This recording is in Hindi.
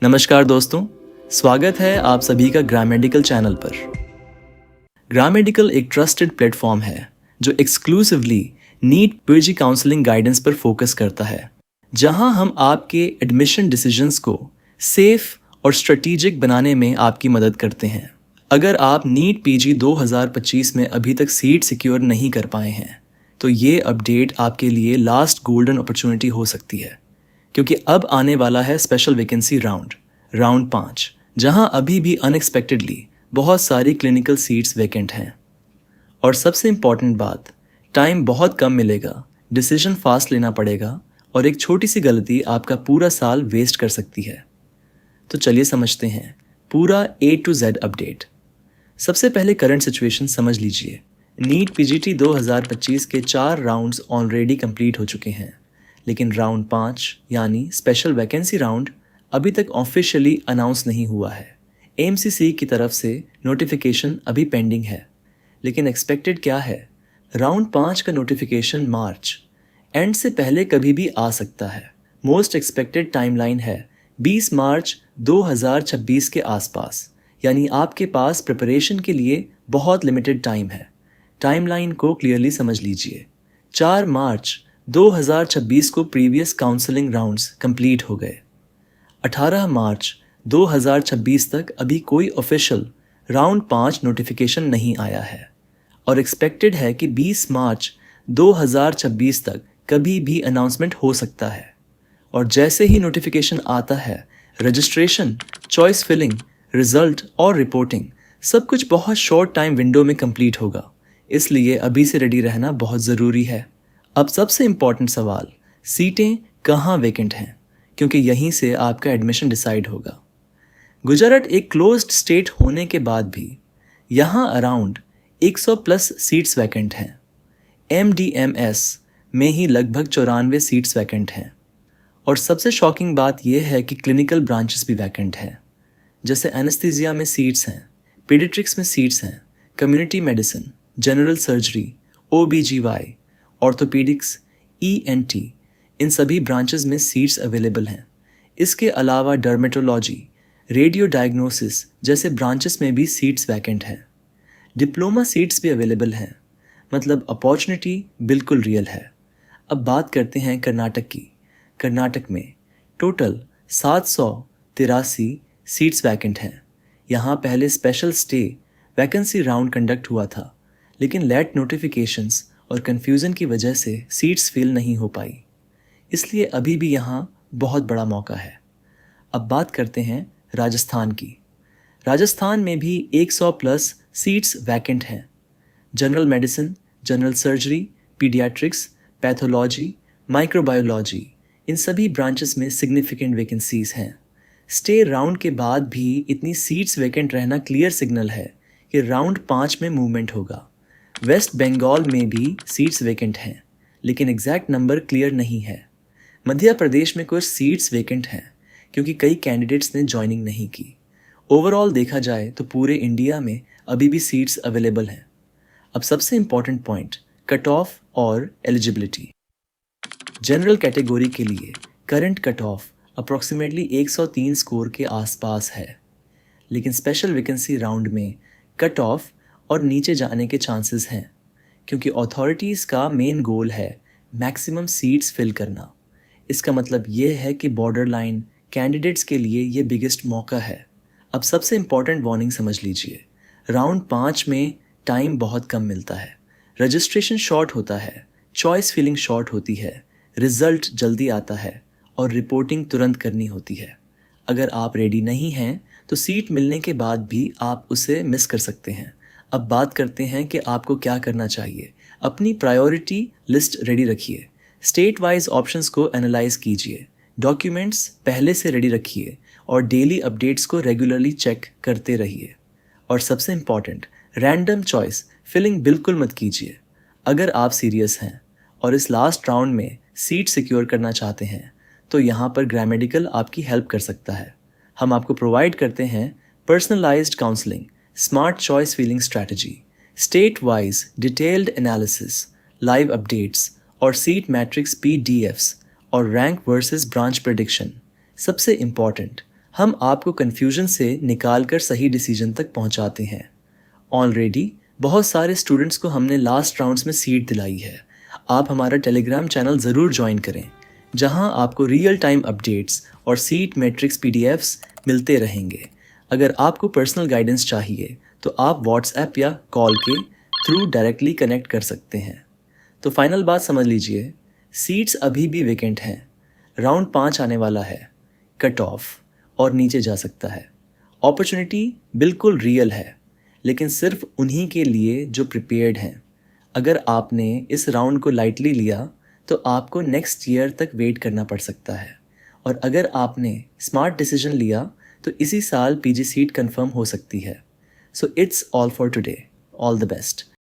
नमस्कार दोस्तों, स्वागत है आप सभी का ग्रामेडिकल चैनल पर। ग्रामेडिकल एक ट्रस्टेड प्लेटफॉर्म है जो exclusively NEET PG counselling guidance पर फोकस करता है, जहां हम आपके एडमिशन डिसीजंस को सेफ और स्ट्रेटेजिक बनाने में आपकी मदद करते हैं। अगर आप नीट पीजी 2025 में अभी तक सीट सिक्योर नहीं कर पाए हैं, तो ये अपडेट आपके लिए लास्ट गोल्डन अपॉर्चुनिटी हो सकती है, क्योंकि अब आने वाला है स्पेशल वैकेंसी राउंड 5, जहां अभी भी अनएक्सपेक्टेडली बहुत सारी क्लिनिकल सीट्स वैकेंट हैं। और सबसे इम्पॉर्टेंट बात, टाइम बहुत कम मिलेगा, डिसीजन फास्ट लेना पड़ेगा और एक छोटी सी गलती आपका पूरा साल वेस्ट कर सकती है। तो चलिए समझते हैं पूरा A to Z अपडेट। सबसे पहले करंट सिचुएशन समझ लीजिए। नीट पीजीटी 2025 के 4 राउंड्स ऑलरेडी कंप्लीट हो चुके हैं, लेकिन राउंड 5 यानी स्पेशल वैकेंसी राउंड अभी तक ऑफिशियली अनाउंस नहीं हुआ है। एमसीसी की तरफ से नोटिफिकेशन अभी पेंडिंग है, लेकिन एक्सपेक्टेड क्या है, राउंड 5 का नोटिफिकेशन मार्च एंड से पहले कभी भी आ सकता है। मोस्ट एक्सपेक्टेड टाइमलाइन है 20 मार्च 2026 के आसपास, यानी आपके पास प्रिपरेशन के लिए बहुत लिमिटेड टाइम है। टाइमलाइन को क्लियरली समझ लीजिए। 4 मार्च 2026 को प्रीवियस काउंसलिंग राउंड्स कंप्लीट हो गए। 18 मार्च 2026 तक अभी कोई ऑफिशियल राउंड 5 नोटिफिकेशन नहीं आया है और एक्सपेक्टेड है कि 20 मार्च 2026 तक कभी भी अनाउंसमेंट हो सकता है। और जैसे ही नोटिफिकेशन आता है, रजिस्ट्रेशन, चॉइस फिलिंग, रिजल्ट और रिपोर्टिंग सब कुछ बहुत शॉर्ट टाइम विंडो में कंप्लीट होगा, इसलिए अभी से रेडी रहना बहुत ज़रूरी है। अब सबसे इम्पॉर्टेंट सवाल, सीटें कहाँ वेकेंट हैं, क्योंकि यहीं से आपका एडमिशन डिसाइड होगा। गुजरात एक क्लोज्ड स्टेट होने के बाद भी यहाँ अराउंड 100 प्लस सीट्स वैकेंट हैं। MDMS में ही लगभग 94 सीट्स वैकेंट हैं। और सबसे शॉकिंग बात यह है कि क्लिनिकल ब्रांचेस भी वैकेंट हैं, जैसे एनेस्थीसिया में सीट्स हैं, पीडियाट्रिक्स में सीट्स हैं, community medicine, general surgery, OBGY, orthopaedics, ENT, इन सभी ब्रांचेस में सीट्स अवेलेबल हैं। इसके अलावा डर्मेटोलॉजी, रेडियो डायग्नोसिस जैसे ब्रांचेस में भी सीट्स वैकेंट हैं। डिप्लोमा सीट्स भी अवेलेबल हैं, मतलब अपॉर्चुनिटी बिल्कुल रियल है। अब बात करते हैं कर्नाटक की। कर्नाटक में टोटल 783 सीट्स वैकेंट हैं। यहाँ पहले special stay vacancy round conduct हुआ था, लेकिन लेट नोटिफिकेशंस और कन्फ्यूज़न की वजह से सीट्स फिल नहीं हो पाई, इसलिए अभी भी यहाँ बहुत बड़ा मौका है। अब बात करते हैं राजस्थान की। राजस्थान में भी 100 प्लस सीट्स वैकेंट हैं। General medicine, general surgery, paediatrics, pathology, microbiology, इन सभी ब्रांचेस में सिग्निफिकेंट वैकेंसीज हैं। स्टे राउंड के बाद भी इतनी सीट्स वैकेंट रहना क्लियर सिग्नल है कि राउंड 5 में मूवमेंट होगा। वेस्ट बंगाल में भी सीट्स वैकेंट हैं, लेकिन एग्जैक्ट नंबर क्लियर नहीं है। मध्य प्रदेश में कुछ सीट्स वैकेंट हैं क्योंकि कई कैंडिडेट्स ने ज्वाइनिंग नहीं की। ओवरऑल देखा जाए तो पूरे इंडिया में अभी भी सीट्स अवेलेबल हैं। अब सबसे इम्पॉर्टेंट पॉइंट, कट ऑफ और एलिजिबिलिटी। जनरल कैटेगरी के लिए current cut off approximately 103 score के आसपास है, लेकिन स्पेशल वैकेंसी राउंड में कट ऑफ और नीचे जाने के चांसेस हैं, क्योंकि अथॉरिटीज़ का मेन गोल है मैक्सिमम सीट्स फिल करना। इसका मतलब ये है कि बॉर्डर लाइन कैंडिडेट्स के लिए ये बिगेस्ट मौका है। अब सबसे इम्पॉर्टेंट वार्निंग समझ लीजिए। राउंड 5 में टाइम बहुत कम मिलता है, रजिस्ट्रेशन शॉर्ट होता है, चॉइस फिलिंग शॉर्ट होती है, रिजल्ट जल्दी आता है और रिपोर्टिंग तुरंत करनी होती है। अगर आप रेडी नहीं हैं तो सीट मिलने के बाद भी आप उसे मिस कर सकते हैं। अब बात करते हैं कि आपको क्या करना चाहिए। अपनी प्रायोरिटी लिस्ट रेडी रखिए, स्टेट वाइज ऑप्शंस को एनालाइज कीजिए, डॉक्यूमेंट्स पहले से रेडी रखिए और डेली अपडेट्स को रेगुलरली चेक करते रहिए। और सबसे इम्पॉर्टेंट, रैंडम चॉइस फिलिंग बिल्कुल मत कीजिए। अगर आप सीरियस हैं और इस लास्ट राउंड में सीट सिक्योर करना चाहते हैं, तो यहाँ पर ग्रामेडिकल आपकी हेल्प कर सकता है। हम आपको प्रोवाइड करते हैं personalised counselling, smart choice filling strategy, state wise detailed analysis, live updates और सीट मैट्रिक्स PDFs और रैंक वर्सेस ब्रांच प्रेडिक्शन। सबसे इम्पॉर्टेंट, हम आपको कन्फ्यूजन से निकाल कर सही डिसीजन तक पहुंचाते हैं। ऑलरेडी बहुत सारे स्टूडेंट्स को हमने लास्ट राउंड्स में सीट दिलाई है। आप हमारा टेलीग्राम चैनल ज़रूर ज्वाइन करें, जहां आपको रियल टाइम अपडेट्स और सीट मैट्रिक्स पीडीएफ्स मिलते रहेंगे। अगर आपको पर्सनल गाइडेंस चाहिए तो आप व्हाट्सएप या कॉल के थ्रू डायरेक्टली कनेक्ट कर सकते हैं। तो फाइनल बात समझ लीजिए, सीट्स अभी भी वेकेंट हैं। राउंड 5 आने वाला है, कट ऑफ और नीचे जा सकता है। अपॉर्चुनिटी बिल्कुल रियल है, लेकिन सिर्फ उन्हीं के लिए जो प्रिपेयर्ड हैं। अगर आपने इस राउंड को लाइटली लिया तो आपको नेक्स्ट ईयर तक वेट करना पड़ सकता है, और अगर आपने स्मार्ट डिसीजन लिया तो इसी साल पीजी सीट कंफर्म हो सकती है। So it's all for today. All the best.